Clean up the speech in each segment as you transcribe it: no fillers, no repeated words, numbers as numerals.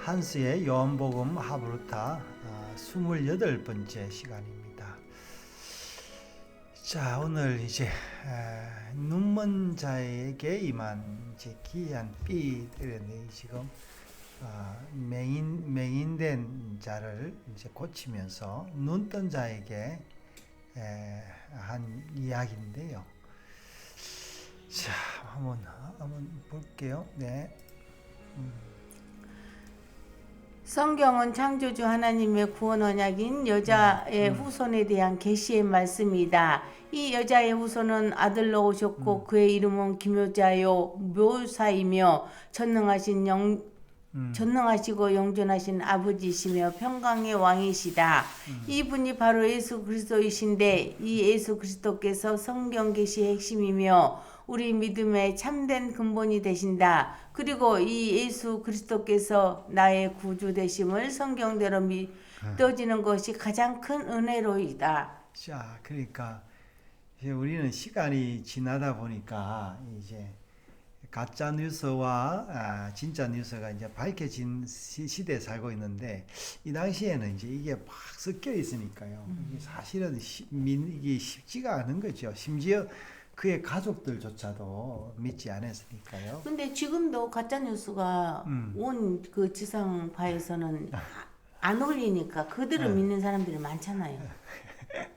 한스의 요한복음 하브루타 28번째 시간입니다. 자, 오늘 이제 눈먼 자에게 임한 이제 기이한 삐들의 지금 맹인된 자를 이제 고치면서 눈뜬 자에게 한 이야기인데요. 자, 한번 볼게요. 네. 성경은 창조주 하나님의 구원 언약인 여자의 후손에 대한 계시의 말씀이다. 이 여자의 후손은 아들로 오셨고 그의 이름은 기묘자요 묘사이며 전능하시고 영존하신 아버지시며 평강의 왕이시다. 이분이 바로 예수 그리스도이신데 이 예수 그리스도께서 성경 계시의 핵심이며 우리 믿음의 참된 근본이 되신다. 그리고 이 예수 그리스도께서 나의 구주 되심을 성경대로 믿어지는 것이 가장 큰 은혜로이다. 자, 그러니까 이제 우리는 시간이 지나다 보니까 이제 가짜 뉴스와 진짜 뉴스가 이제 밝혀진 시대에 살고 있는데, 이 당시에는 이제 이게 막 섞여 있으니까요. 이게 사실은 이게 쉽지가 않은 거죠. 심지어 그의 가족들조차도 믿지 않았으니까요. 근데 지금도 가짜 뉴스가 온 그 지상파에서는 안 올리니까 그들을 믿는 사람들이 많잖아요.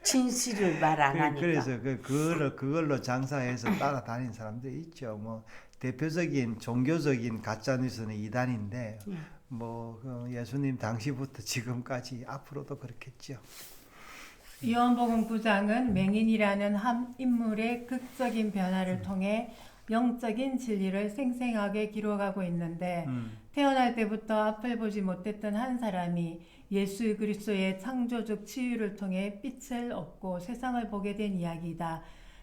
진실을 말 안 하니까. 그래서 그걸로 장사해서 따라다니는 사람들이 있죠. 뭐 대표적인 종교적인 가짜 뉴스는 이단인데, 뭐 예수님 당시부터 지금까지 앞으로도 그렇겠죠. 요한복음 9장은 맹인이라는 한 인물의 극적인 변화를 통해 영적인 진리를 생생하게 기록하고 있는데, 태어날 때부터 앞을 보지 못했던 한 사람이 예수 그리스도의 창조적 치유를 통해 빛을 얻고 세상을 보게 된 이야기이다.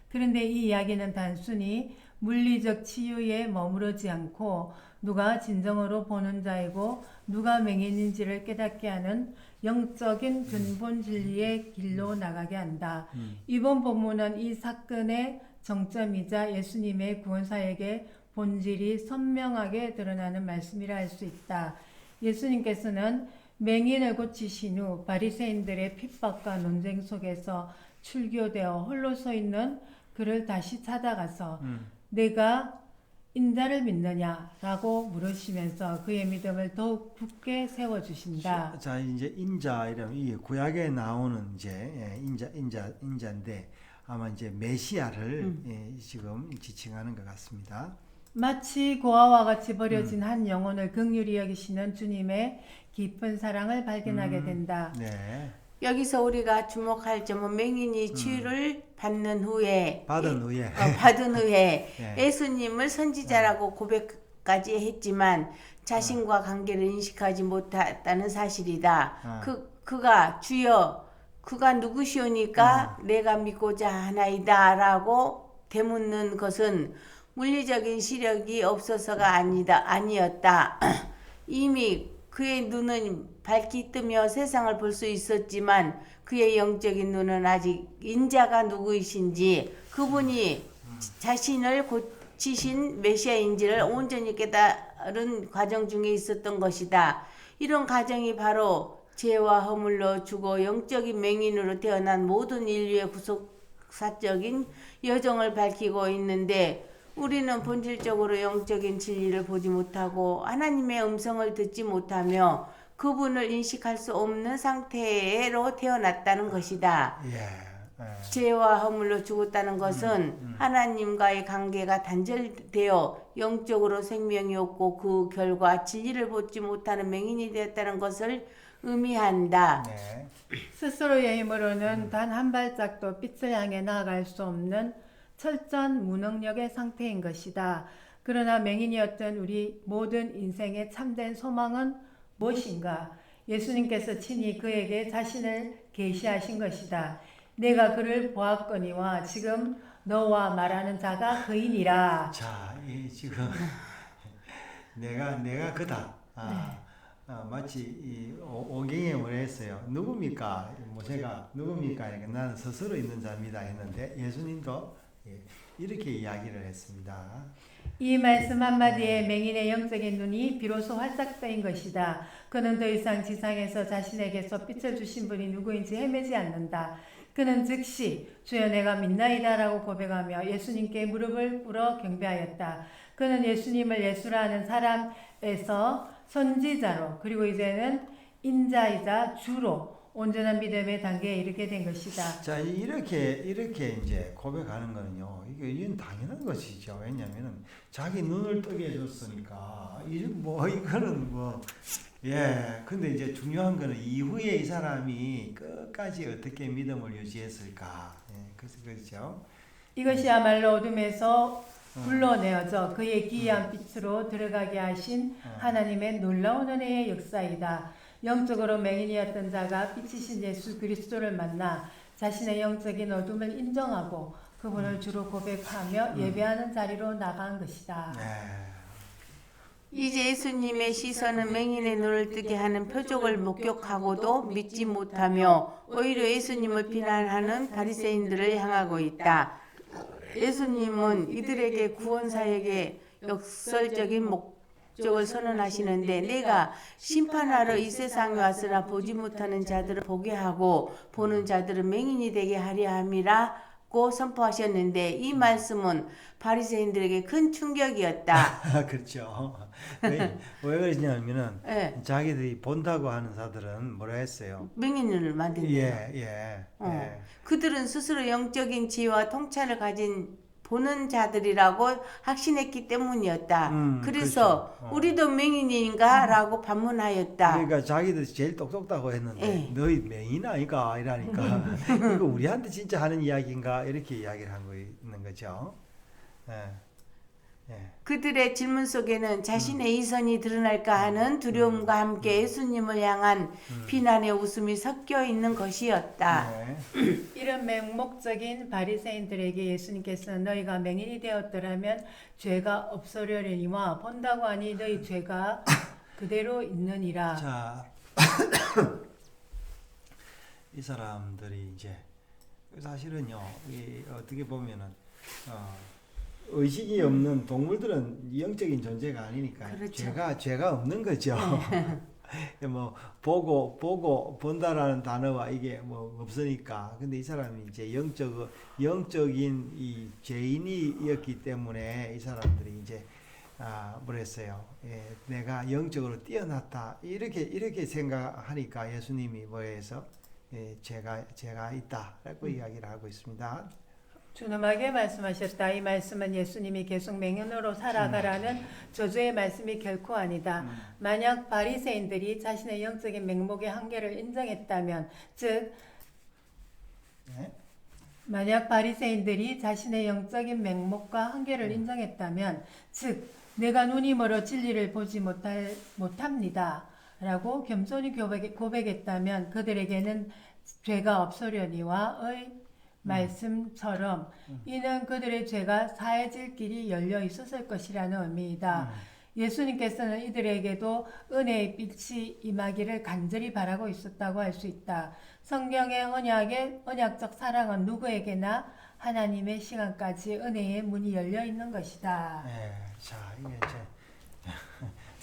그런데 이 이야기는 단순히 물리적 치유에 머무르지 않고 누가 진정으로 보는 자이고 누가 맹인인지를 깨닫게 하는 영적인 근본 진리의 길로 나가게 한다. 이번 본문은 이 사건의 정점이자 예수님의 구원사역의 본질이 선명하게 드러나는 말씀이라 할 수 있다. 예수님께서는 맹인을 고치신 후 바리새인들의 핍박과 논쟁 속에서 출교되어 홀로 서 있는 그를 다시 찾아가서 내가 인자를 믿느냐라고 물으시면서 그의 믿음을 더욱 굳게 세워주신다. 자, 이제 인자 이름, 이 구약에 나오는 이제 인자인데 아마 이제 메시아를 지금 지칭하는 것 같습니다. 마치 고아와 같이 버려진 한 영혼을 긍휼히 여기시는 주님의 깊은 사랑을 발견하게 된다. 네. 여기서 우리가 주목할 점은 맹인이 치유를 받는 후에 받은 후에 네. 예수님을 선지자라고 고백까지 했지만 자신과 관계를 인식하지 못했다는 사실이다. 그가 주여 그가 누구시오니까 내가 믿고자 하나이다라고 되묻는 것은 물리적인 시력이 없어서가 아니었다. 이미 그의 눈은 밝게 뜨며 세상을 볼 수 있었지만 그의 영적인 눈은 아직 인자가 누구이신지 그분이 자신을 고치신 메시아인지를 온전히 깨달은 과정 중에 있었던 것이다. 이런 과정이 바로 죄와 허물로 죽어 영적인 맹인으로 태어난 모든 인류의 구속사적인 여정을 밝히고 있는데, 우리는 본질적으로 영적인 진리를 보지 못하고 하나님의 음성을 듣지 못하며 그분을 인식할 수 없는 상태로 태어났다는 것이다. 죄와 허물로 죽었다는 것은 하나님과의 관계가 단절되어 영적으로 생명이 없고 그 결과 진리를 보지 못하는 맹인이 되었다는 것을 의미한다. 네. 스스로의 힘으로는 단 한 발짝도 빛을 향해 나아갈 수 없는 철저한 무능력의 상태인 것이다. 그러나 맹인이었던 우리 모든 인생의 참된 소망은 무엇인가? 예수님께서 친히 그에게 자신을 계시하신 것이다. 내가 그를 보았거니와 지금 너와 말하는 자가 그이니라. 자, 이 지금 내가 그다. 마치 이 오경에 뭐라 했어요. 누굽니까? 모세가 누굽니까? 나는 스스로 있는 자입니다 했는데 예수님도 예, 이렇게 이야기를 했습니다. 이 말씀 한마디에 맹인의 영적인 눈이 비로소 활짝 뜨인 것이다. 그는 더 이상 지상에서 자신에게서 빛을 주신 분이 누구인지 헤매지 않는다. 그는 즉시 주여 내가 믿나이다라고 고백하며 예수님께 무릎을 꿇어 경배하였다. 그는 예수님을 예수라 하는 사람에서 선지자로 그리고 이제는 인자이자 주로 온전한 믿음의 단계에 이르게 된 것이다. 자, 이렇게 이제 고백하는 거는요. 이건 당연한 것이죠. 왜냐하면은 자기 눈을 뜨게 해줬으니까 이거는 예. 근데 이제 중요한 거는 이후에 이 사람이 끝까지 어떻게 믿음을 유지했을까. 예, 그렇죠. 이것이야말로 어둠에서 불러내어져 그의 기이한 빛으로 들어가게 하신 하나님의 놀라운 은혜의 역사이다. 영적으로 맹인이었던 자가 빛이신 예수 그리스도를 만나 자신의 영적인 어둠을 인정하고 그분을 주로 고백하며 예배하는 자리로 나간 것이다. 네. 이제 예수님의 시선은 맹인의 눈을 뜨게 하는 표적을 목격하고도 믿지 못하며 오히려 예수님을 비난하는 바리새인들을 향하고 있다. 예수님은 이들에게 구원 사역의 역설적인 목적을 선언하시는데 내가 심판하러 이 세상에 왔으나 보지 못하는 자들을 보게 하고 보는 자들은 맹인이 되게 하려 함이라고 선포하셨는데 이 말씀은 바리새인들에게 큰 충격이었다. 그렇죠. 왜 그러냐면은 예. 자기들이 본다고 하는 자들은 뭐라 했어요? 맹인을 만든다. 예. 그들은 스스로 영적인 지혜와 통찰을 가진 보는 자들이라고 확신했기 때문이었다. 그래서 그렇죠. 우리도 맹인인가? 라고 반문하였다. 그러니까 자기들이 제일 똑똑하다고 했는데 예. 너희 맹인 아이가 이러니까 이거 우리한테 진짜 하는 이야기인가 이렇게 이야기를 한 거 있는 거죠. 예. 그들의 질문 속에는 자신의 이선이 드러날까 하는 두려움과 함께 예수님을 향한 비난의 웃음이 섞여 있는 것이었다. 네. 이런 맹목적인 바리새인들에게 예수님께서는 너희가 맹인이 되었더라면 죄가 없으려니와 본다고 하니 너희 죄가 그대로 있느니라. 자, 이 사람들이 이제 사실은요, 어떻게 보면은 의식이 없는 동물들은 영적인 존재가 아니니까 그렇죠. 죄가 없는 거죠. 뭐 본다라는 단어와 이게 뭐 없으니까. 근데 이 사람이 이제 영적인 이 죄인이었기 때문에 이 사람들이 이제 뭐랬어요. 예, 내가 영적으로 뛰어났다 이렇게 생각하니까 예수님이 뭐해서 죄가 있다라고 이야기를 하고 있습니다. 준엄하게 말씀하셨다. 이 말씀은 예수님이 계속 맹인으로 살아가라는 저주의 말씀이 결코 아니다. 만약 바리새인들이 자신의 영적인 맹목의 한계를 인정했다면, 즉 만약 바리새인들이 자신의 영적인 맹목과 한계를 인정했다면, 즉 내가 눈이 멀어 진리를 보지 못합니다. 라고 겸손히 고백했다면 그들에게는 죄가 없으려니와의 말씀처럼 이는 그들의 죄가 사해질 길이 열려 있었을 것이라는 의미이다. 예수님께서는 이들에게도 은혜의 빛이 임하기를 간절히 바라고 있었다고 할 수 있다. 성경의 언약적 사랑은 누구에게나 하나님의 시간까지 은혜의 문이 열려 있는 것이다. 네, 자 이게 이제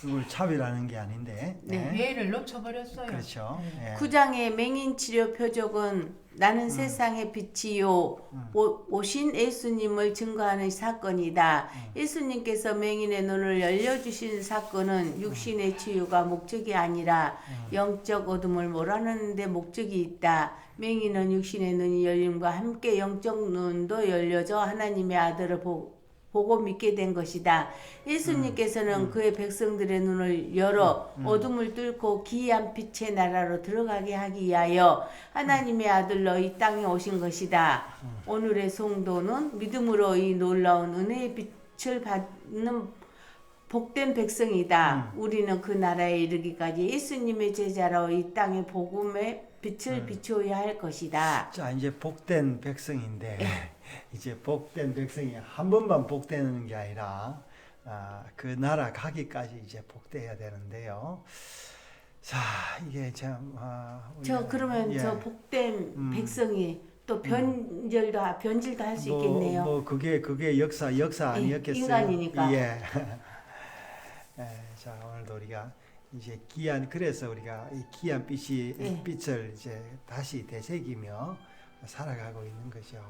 누굴 차별하는 게 아닌데 예를 놓쳐버렸어요. 그렇죠. 네. 9장의 맹인 치료 표적은 나는 세상의 빛이요 오신 예수님을 증거하는 사건이다. 예수님께서 맹인의 눈을 열려주신 사건은 육신의 치유가 목적이 아니라 영적 어둠을 몰아내는 데 목적이 있다. 맹인은 육신의 눈이 열림과 함께 영적 눈도 열려져 하나님의 아들을 보고 믿게 된 것이다. 예수님께서는 그의 백성들의 눈을 열어 어둠을 뚫고 기이한 빛의 나라로 들어가게 하기 위하여 하나님의 아들로 이 땅에 오신 것이다. 오늘의 성도는 믿음으로 이 놀라운 은혜의 빛을 받는 복된 백성이다. 우리는 그 나라에 이르기까지 예수님의 제자로 이 땅의 복음의 빛을 비추어야 할 것이다. 자 이제 복된 백성인데 이제 복된 백성이 한 번만 복되는 게 아니라 그 나라 가기까지 이제 복돼야 되는데요. 자 이게 참 그러면 저 복된 백성이 또 변질도 할 수 있겠네요. 뭐 그게 역사 아니었겠어요? 인간이니까. 예. 자, 오늘도 우리가 이제 그래서 우리가 이 귀한 빛을 이제 다시 되새기며 살아가고 있는 거죠.